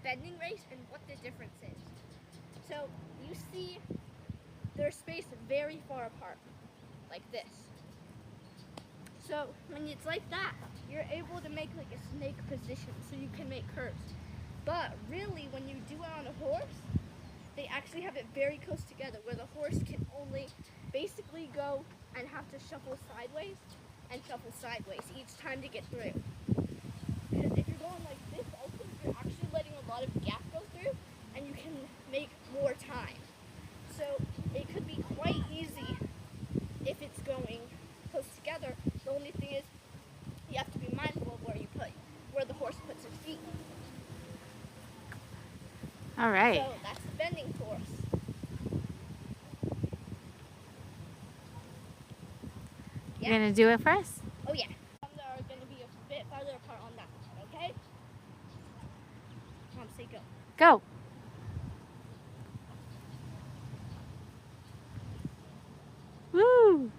bending race and what the difference is. So you see they're spaced very far apart, like this. So when it's like that, you're able to make like a snake position so you can make curves. But really, when you do it on a horse, they actually have it very close together where the horse can only basically go and have to shuffle sideways and shuffle sideways each time to get through. Because if you're going like this also, you're actually letting a lot of gap go through and you can make more time. So it could be quite easy if it's going close together. The only thing is you have to be mindful of where the horse puts his feet. All right. So that's the bending horse. You're going to do it for us? Oh yeah. They are going to be a bit farther apart on that side, okay? Mom, say go. Go. Woo!